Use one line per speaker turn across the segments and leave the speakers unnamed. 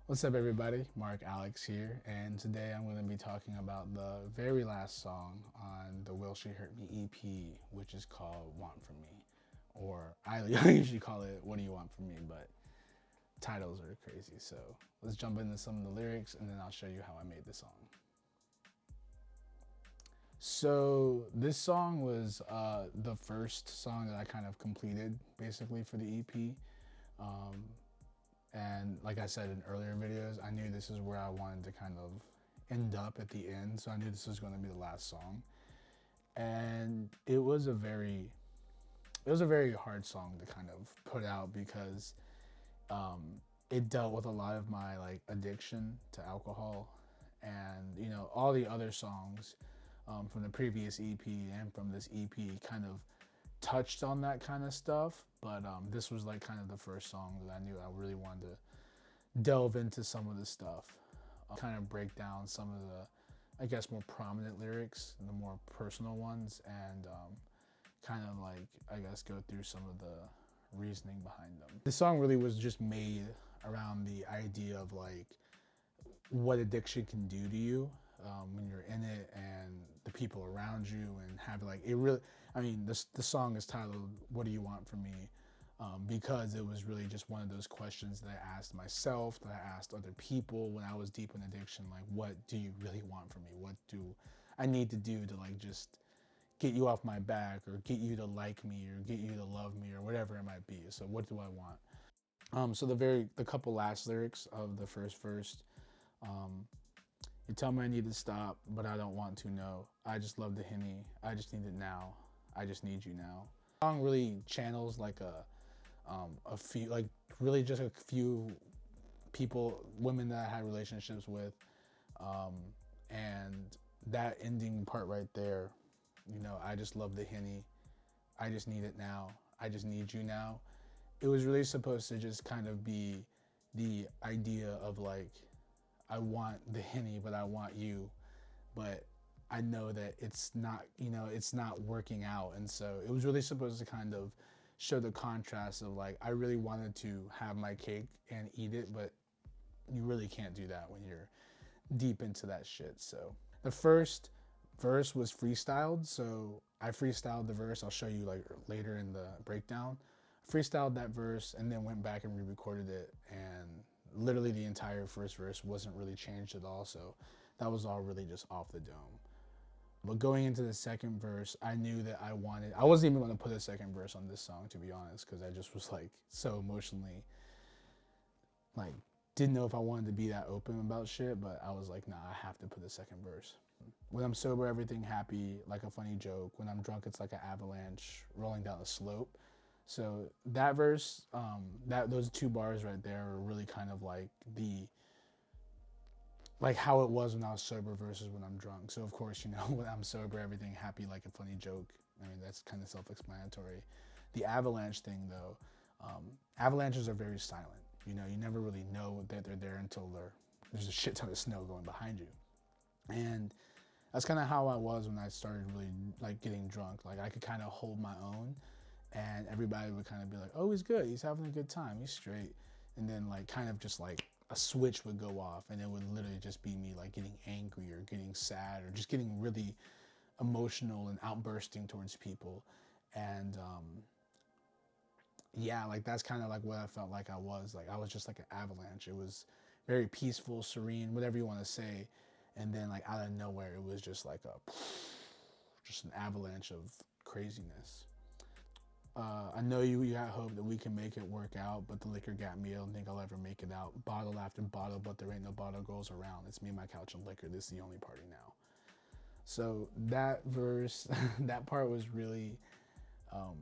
What's up, everybody? Mark Alex here, and today I'm going to be talking about the very last song on the Will She Hurt Me EP, which is called Want From Me. Or I usually call it What Do You Want From Me, but titles are crazy. So let's jump into some of the lyrics and then I'll show you how I made the song. So this song was the first song that I kind of completed basically for the EP. Um, And like I said in earlier videos, I knew this is where I wanted to kind of end up at the end. So I knew this was going to be the last song. And it was a very hard song to kind of put out because um, it dealt with a lot of my like addiction to alcohol, and all the other songs from the previous EP and from this EP kind of touched on that kind of stuff. But this was like kind of the first song that I knew I really wanted to delve into some of the stuff, kind of break down some of the, I guess, more prominent lyrics, the more personal ones, and kind of like, I guess, go through some of the reasoning behind them. This song really was just made around the idea of like what addiction can do to you when you're in it, and the people around you, and have like it really. I mean, the song is titled "What Do You Want From Me," because it was really just one of those questions that I asked myself, that I asked other people when I was deep in addiction. Like, what do you really want from me? What do I need to do to like just get you off my back, or get you to like me, or get you to love me, or whatever it might be? So what do I want? So the couple last lyrics of the first verse. Um, you tell me I need to stop, but I don't want to know. I just love the Henny. I just need it now. I just need you now. The song really channels like a few, like really just a few people, women that I had relationships with, um, and that ending part right there. I just love the Henny. I just need it now. I just need you now. It was really supposed to just kind of be the idea of like, I want the Henny, but I want you. But I know that it's not working out. And so it was really supposed to kind of show the contrast of like, I really wanted to have my cake and eat it, but you really can't do that when you're deep into that shit. So the first verse was freestyled. So I freestyled the verse. I'll show you like later in the breakdown. Freestyled that verse and then went back and re-recorded it, and literally the entire first verse wasn't really changed at all. So that was all really just off the dome. But going into the second verse, I knew that I wasn't even going to put a second verse on this song, to be honest, because I just was like so emotionally, like, didn't know if I wanted to be that open about shit, but I was like, nah, I have to put a second verse. When I'm sober, everything happy, like a funny joke. When I'm drunk, it's like an avalanche rolling down a slope. So that verse, those two bars right there are really kind of like like how it was when I was sober versus when I'm drunk. So of course, when I'm sober, everything happy like a funny joke. I mean, that's kind of self-explanatory. The avalanche thing, though, avalanches are very silent. You never really know that they're there until there's a shit ton of snow going behind you. And that's kind of how I was when I started really like getting drunk. Like I could kind of hold my own, and everybody would kind of be like, "Oh, he's good. He's having a good time. He's straight." And then like kind of just like a switch would go off, and it would literally just be me like getting angry or getting sad or just getting really emotional and outbursting towards people. And yeah, like that's kind of like what I felt like I was. Like I was just like an avalanche. It was very peaceful, serene, whatever you want to say. And then like out of nowhere, it was just like just an avalanche of craziness. I know you got hope that we can make it work out, but the liquor got me. I don't think I'll ever make it out. Bottle after bottle, but there ain't no bottle girls around. It's me, my couch, and liquor. This is the only party now. So that verse, that part was really, um,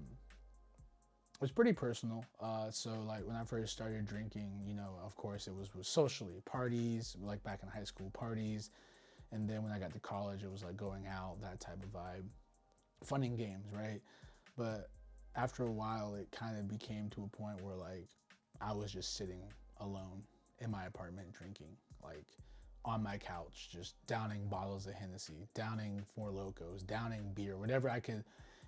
was pretty personal. So like when I first started drinking, of course it was socially parties, like back in high school parties, and then when I got to college, it was like going out, that type of vibe, fun and games, right? But after a while, it kind of became to a point where like I was just sitting alone in my apartment drinking, like on my couch, just downing bottles of Hennessy, downing Four Locos, downing beer, whatever I could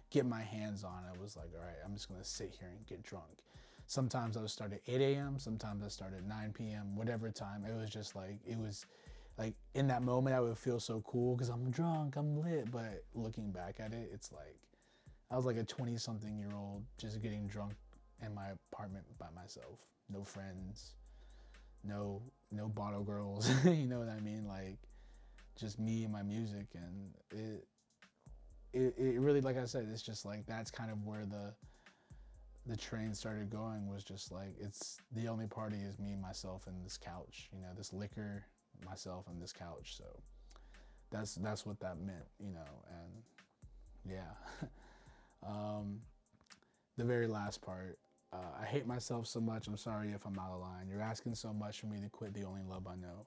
get my hands on. I was like, all right, I'm just gonna sit here and get drunk. Sometimes I would start at 8 a.m. Sometimes I start at 9 p.m. Whatever time. It was just like it was like in that moment I would feel so cool because I'm drunk, I'm lit. But looking back at it, it's like I was like a 20-something-year-old just getting drunk in my apartment by myself. No friends, no bottle girls. You know what I mean? Like just me and my music, and it really, like I said, it's just like that's kind of where the train started going. Was just like it's the only party is me, myself, and this couch. You know, this liquor, myself, and this couch. So that's what that meant. You know, and yeah. um, the very last part. I hate myself so much. I'm sorry if I'm out of line. You're asking so much for me to quit the only love I know.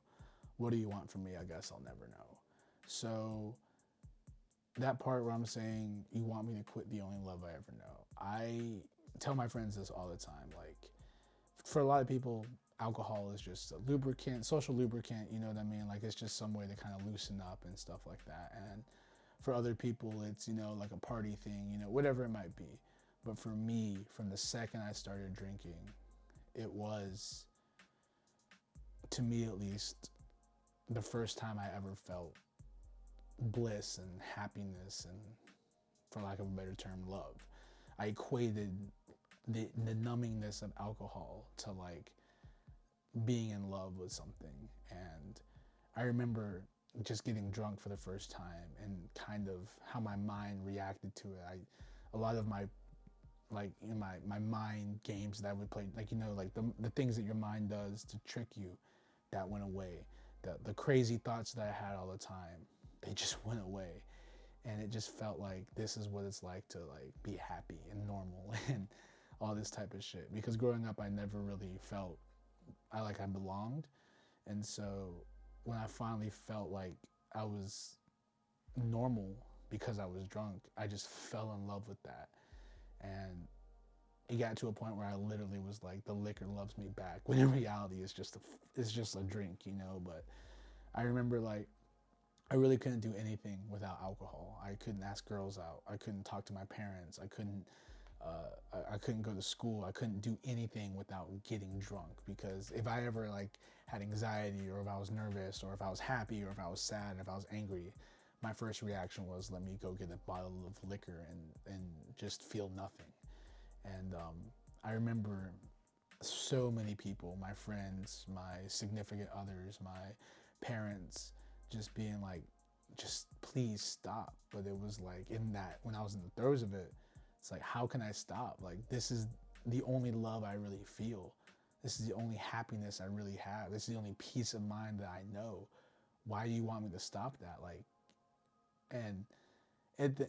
What do you want from me? I guess I'll never know. So that part where I'm saying you want me to quit the only love I ever know. I tell my friends this all the time. Like for a lot of people, alcohol is just a lubricant, social lubricant, you know what I mean? Like it's just some way to kind of loosen up and stuff like that. And for other people, it's, you know, like a party thing, you know, whatever it might be. But for me, from the second I started drinking, it was, to me at least, the first time I ever felt bliss and happiness and, for lack of a better term, love. I equated the numbingness of alcohol to like being in love with something. And I remember just getting drunk for the first time and kind of how my mind reacted to it. A lot of my like in my mind games that I would play, like, you know, like the things that your mind does to trick you, that went away. The crazy thoughts that I had all the time, they just went away. And it just felt like this is what it's like to like be happy and normal and all this type of shit. Because growing up I never really felt I belonged. And so when I finally felt like I was normal because I was drunk, I just fell in love with that. And it got to a point where I literally was like, the liquor loves me back. When in reality, it's just a drink, you know. But I remember like I really couldn't do anything without alcohol. I couldn't ask girls out. I couldn't talk to my parents. I couldn't go to school. I couldn't do anything without getting drunk, because if I ever like had anxiety, or if I was nervous, or if I was happy, or if I was sad, if I was angry, my first reaction was, let me go get a bottle of liquor and just feel nothing. And I remember so many people, my friends, my significant others, my parents, just being like, just please stop. But it was like, in that, when I was in the throes of it, it's like, how can I stop? Like, this is the only love I really feel. This is the only happiness I really have. This is the only peace of mind that I know. Why do you want me to stop that? Like, and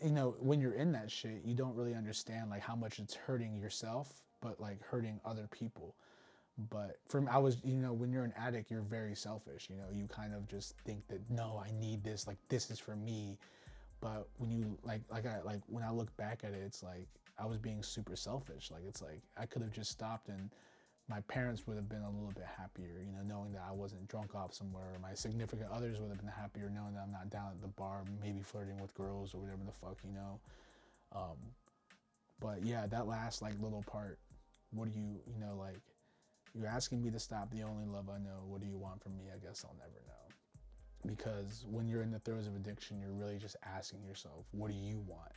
you know, when you're in that shit, you don't really understand like how much it's hurting yourself, but like hurting other people. But from I was, you know, when you're an addict, you're very selfish. You know, you kind of just think that, no, I need this. Like, this is for me. But when you like when I look back at it, it's like I was being super selfish. Like, it's like I could have just stopped, and my parents would have been a little bit happier, you know, knowing that I wasn't drunk off somewhere. Or my significant others would have been happier knowing that I'm not down at the bar, maybe flirting with girls or whatever the fuck, you know. Um, but yeah, that last like little part, what do you, you know, like, you're asking me to stop the only love I know. What do you want from me? I guess I'll never know. Because when you're in the throes of addiction, you're really just asking yourself, what do you want?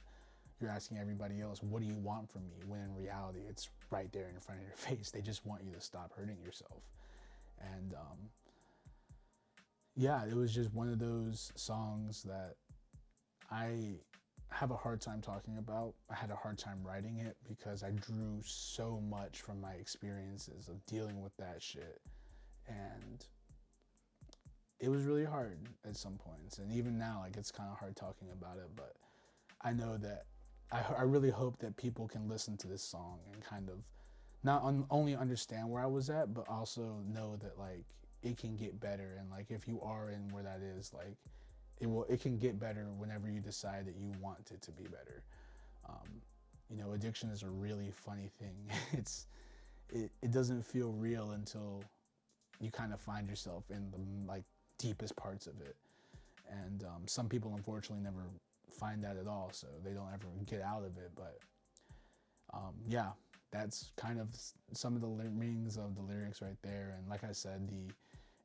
You're asking everybody else, what do you want from me? When in reality, it's right there in front of your face. They just want you to stop hurting yourself. And yeah, it was just one of those songs that I have a hard time talking about. I had a hard time writing it because I drew so much from my experiences of dealing with that shit. And it was really hard at some points. And even now, like, it's kind of hard talking about it. But I know that I really hope that people can listen to this song and kind of not only understand where I was at, but also know that like it can get better. And like if you are in where that is, like it can get better whenever you decide that you want it to be better. Um, you know, addiction is a really funny thing. It doesn't feel real until you kind of find yourself in the like deepest parts of it. And some people unfortunately never find that at all, so they don't ever get out of it. But yeah, that's kind of some of the meanings of the lyrics right there. And like I said, the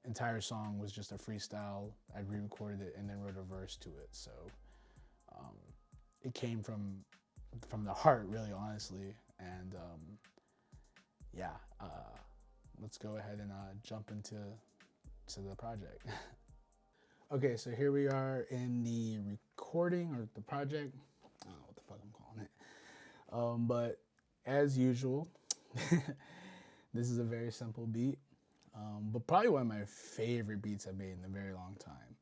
entire song was just a freestyle. I re-recorded it and then wrote a verse to it. So it came from the heart, really, honestly. And yeah, let's go ahead and jump into the project. Okay, so here we are in the recording or the project. I don't know what the fuck I'm calling it. But as usual, this is a very simple beat, but probably one of my favorite beats I've made in a very long time.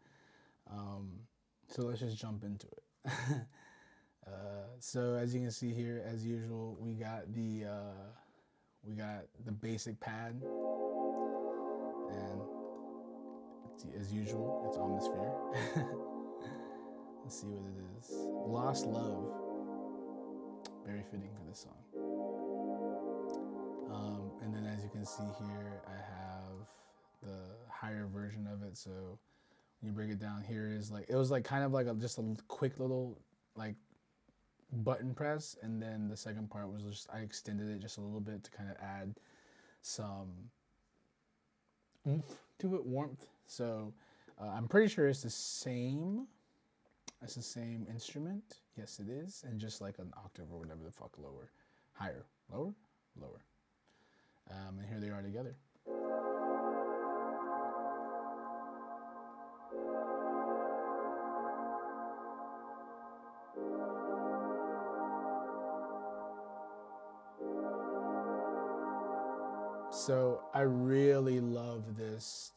So let's just jump into it. So as you can see here, as usual, we got the basic pad, and as usual, it's Omnisphere. Let's see what it is. Lost Love. Very fitting for this song. And then as you can see here, I have the higher version of it. So when you break it down, here is like, it was like kind of like just a quick little like button press. And then the second part was just, I extended it just a little bit to kind of add some oomph to it, warmth. So I'm pretty sure it's the same. It's the same instrument. Yes, it is. And just like an octave or whatever the fuck lower. Higher. Lower? Lower. And here they are together. So I really love this.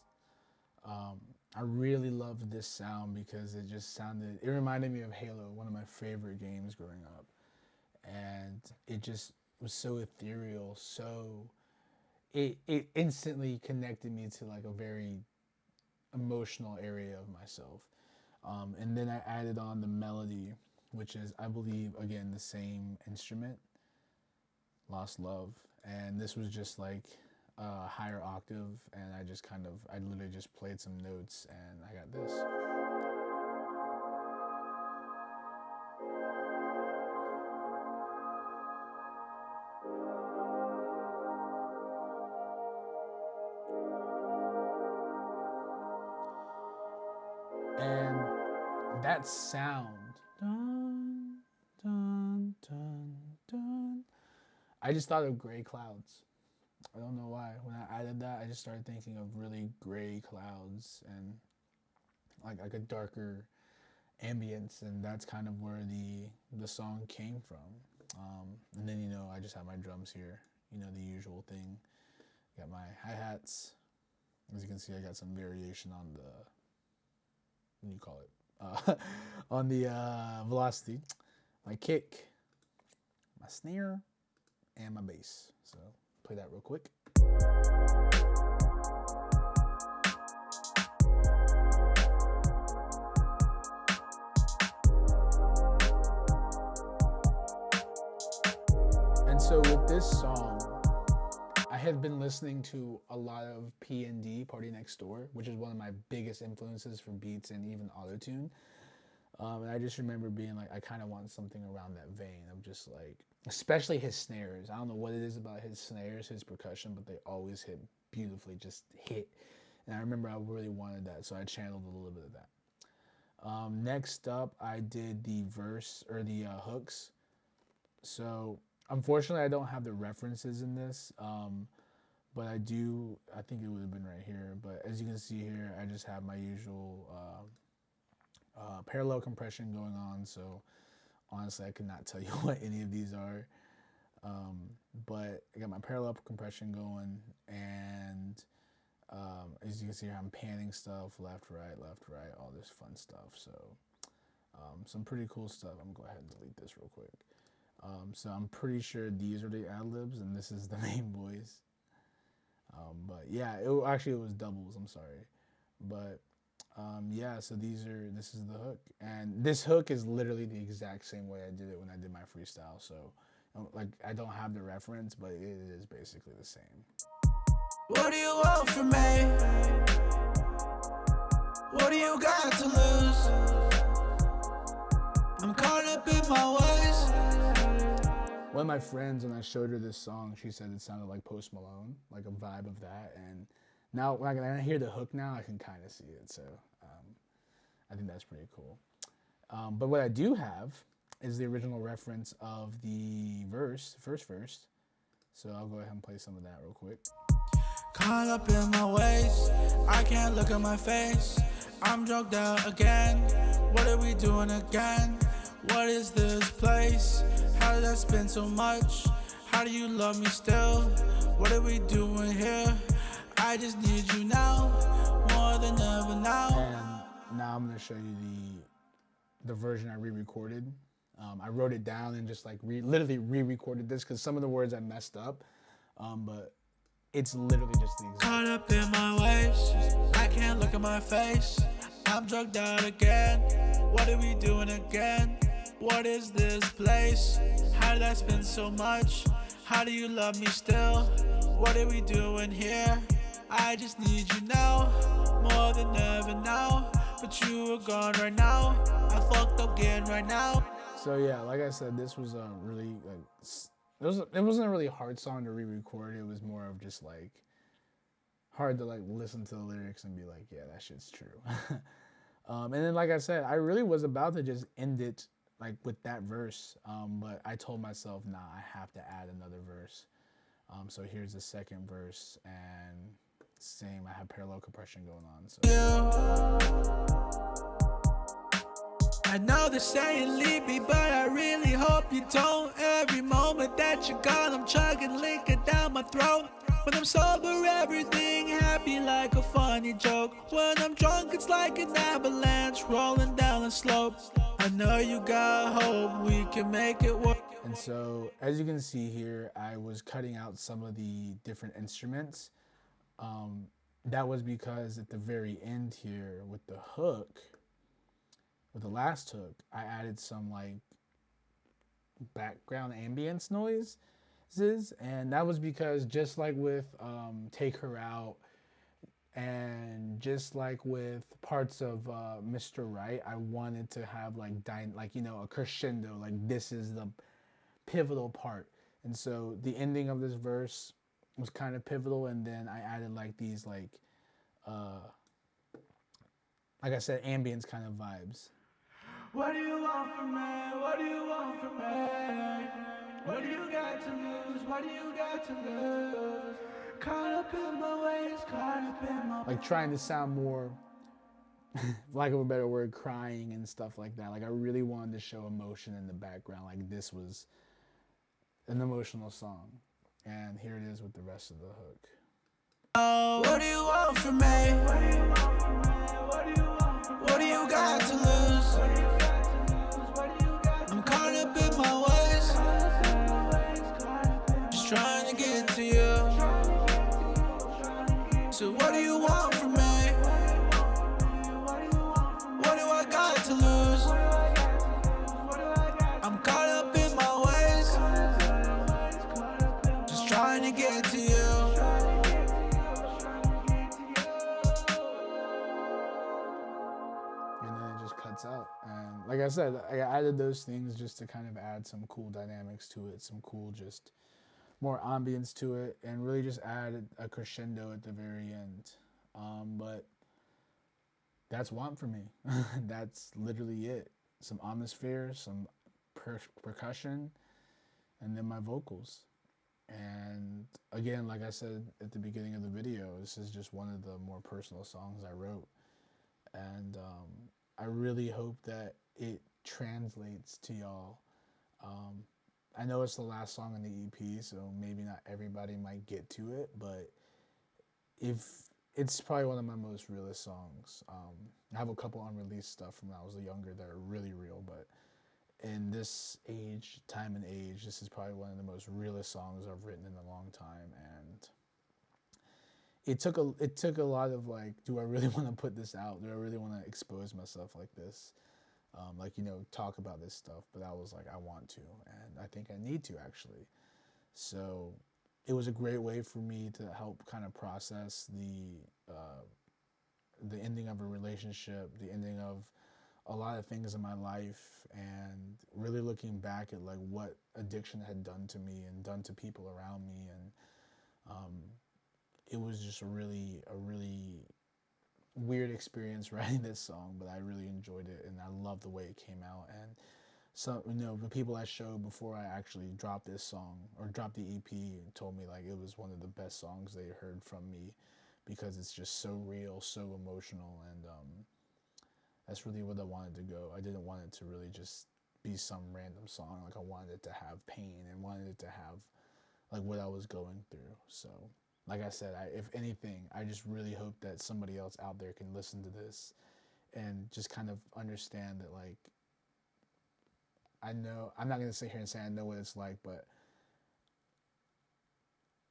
I really loved this sound because it just sounded, it reminded me of Halo, one of my favorite games growing up. And it just was so ethereal, so it instantly connected me to like a very emotional area of myself. And then I added on the melody, which is, I believe, again, the same instrument, Lost Love. And this was just like a higher octave, and I literally just played some notes, and I got this. And that sound, dun, dun, dun, dun, I just thought of gray clouds. I don't know why. When I added that, I just started thinking of really gray clouds and like a darker ambience, and that's kind of where the song came from. And then, you know, I just have my drums here, you know, the usual thing. Got my hi-hats. As you can see, I got some variation on the, what do you call it? On the velocity. My kick, my snare, and my bass. So play that real quick. And so with this song, I had been listening to a lot of P&D, Party Next Door, which is one of my biggest influences for beats and even autotune. And I just remember being like, I kind of want something around that vein of just like, especially his snares. I don't know what it is about his snares, his percussion, but they always hit beautifully, just hit. And I remember I really wanted that, so I channeled a little bit of that. Next up, I did the verse, or the hooks. So unfortunately, I don't have the references in this, but I think it would have been right here. But as you can see here, I just have my usual parallel compression going on, so honestly I could not tell you what any of these are, but I got my parallel compression going, and as you can see here, I'm panning stuff left, right, all this fun stuff. So some pretty cool stuff. I'm gonna go ahead and delete this real quick. So I'm pretty sure these are the ad-libs and this is the main voice. But yeah, it was doubles, I'm sorry. But yeah, so this is the hook, and this hook is literally the exact same way I did it when I did my freestyle. So like, I don't have the reference, but it is basically the same.
What do you want from me? What do you got to lose? I'm caught up in my ways.
One of my friends, when I showed her this song, she said it sounded like Post Malone, like a vibe of that. And now when I hear the hook now, I can kind of see it. So I think that's pretty cool. But what I do have is the original reference of the first verse. So I'll go ahead and play some of that real quick.
Caught up in my ways, I can't look at my face. I'm drugged out again. What are we doing again? What is this place? How did I spend so much? How do you love me still? What are we doing here? I just need you now, more than ever now.
And now I'm gonna show you the version I re-recorded. I wrote it down and just like literally re-recorded this because some of the words I messed up, but it's literally just the exact.
Caught up in my ways, I can't look at my face. I'm drugged out again. What are we doing again? What is this place? How did I spend so much? How do you love me still? What are we doing here? I just need you now, more than ever now. But you are gone right now. I fucked up again right now.
So yeah, like I said, this was a really like it wasn't a really hard song to re-record. It was more of just like hard to like listen to the lyrics and be like, yeah, that shit's true. And then like I said, I really was about to just end it like with that verse, but I told myself, nah, I have to add another verse. So here's the second verse, and same, I have parallel compression going on. So.
I know they're saying leave me, but I really hope you don't. Every moment that you're gone, I'm chugging liquor down my throat. When I'm sober, everything happy like a funny joke. When I'm drunk, it's like an avalanche rolling down the slope. I know you got hope, we can make it work.
And so, as you can see here, I was cutting out some of the different instruments. That was because at the very end here with the hook, with the last hook, I added some like background ambience noises, and that was because just like with Take Her Out and just like with parts of Mr. Right, I wanted to have like a crescendo, like this is the pivotal part. And so the ending of this verse was kind of pivotal, and then I added like these like I said, ambience kind of vibes.
What do you want from me? What do you want from me? What do you got to lose? What do you got to lose? Caught up in my ways, caught up in my...
Like trying to sound more, for lack of a better word, crying and stuff like that. Like I really wanted to show emotion in the background. Like this was an emotional song. And here it is with the rest of the hook.
What do you want from me? What do you got to lose? I'm caught up in my ways, just trying to get to you. So what do you want from me? What do I got to lose? I'm caught up in my ways, just trying to get to you.
Out. And like I said, I added those things just to kind of add some cool dynamics to it, some cool just more ambience to it, and really just add a crescendo at the very end. But that's Want for me. That's literally it. Some atmosphere, some percussion, and then my vocals. And again, like I said at the beginning of the video, this is just one of the more personal songs I wrote. And I really hope that it translates to y'all. I know it's the last song in the EP, so maybe not everybody might get to it, but if it's probably one of my most realist songs. I have a couple unreleased stuff from when I was younger that are really real, but in this time and age, this is probably one of the most realist songs I've written in a long time. And it took a lot of like, do I really want to put this out? Do I really want to expose myself like this? Talk about this stuff. But I was like, I want to, and I think I need to actually. So it was a great way for me to help kind of process the ending of a relationship, the ending of a lot of things in my life, and really looking back at like what addiction had done to me and done to people around me. And um, it was just a really weird experience writing this song, but I really enjoyed it and I love the way it came out. And so, the people I showed before I actually dropped this song or dropped the EP told me like it was one of the best songs they heard from me, because it's just so real, so emotional. And that's really what I wanted to go. I didn't want it to really just be some random song. Like, I wanted it to have pain and wanted it to have like what I was going through. So, like I said, if anything, I just really hope that somebody else out there can listen to this and just kind of understand that, like, I know I'm not gonna sit here and say I know what it's like, but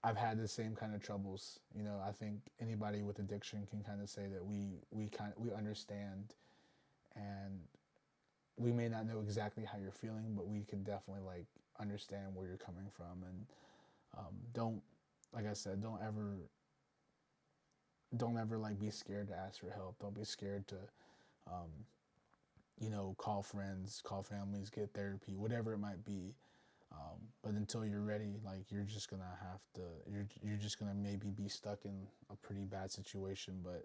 I've had the same kind of troubles. I think anybody with addiction can kind of say that we understand, and we may not know exactly how you're feeling, but we can definitely like understand where you're coming from. And don't, like I said, don't ever like be scared to ask for help. Don't be scared to um, call friends, call families, get therapy, whatever it might be. But until you're ready, like, you're just gonna have to, you're just gonna maybe be stuck in a pretty bad situation. But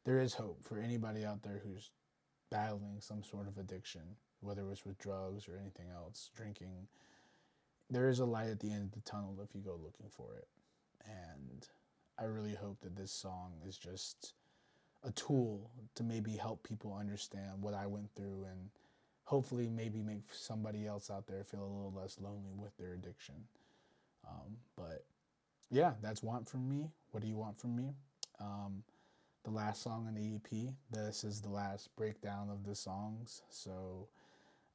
there is hope for anybody out there who's battling some sort of addiction, whether it's with drugs or anything else, drinking. There is a light at the end of the tunnel if you go looking for it. And I really hope that this song is just a tool to maybe help people understand what I went through, and hopefully maybe make somebody else out there feel a little less lonely with their addiction. But yeah, that's Want From Me. What do you want from me? Um, the last song in the EP. This is the last breakdown of the songs. So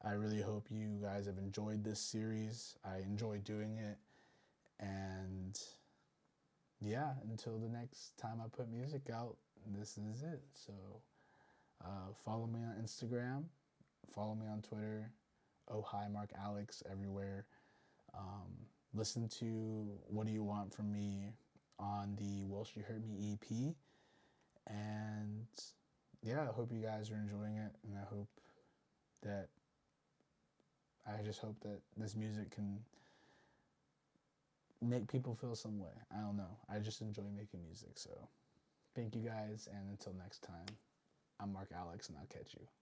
I really hope you guys have enjoyed this series. I enjoy doing it. And yeah, until the next time I put music out, this is it. So follow me on Instagram, follow me on Twitter. Oh, hi, Mark Alex, everywhere. Um, Listen to What Do You Want From Me on the Will She Hurt Me EP. And yeah, I hope you guys are enjoying it. And I just hope that this music can make people feel some way. I don't know. I just enjoy making music. So thank you guys. And until next time, I'm Mark Alex, and I'll catch you.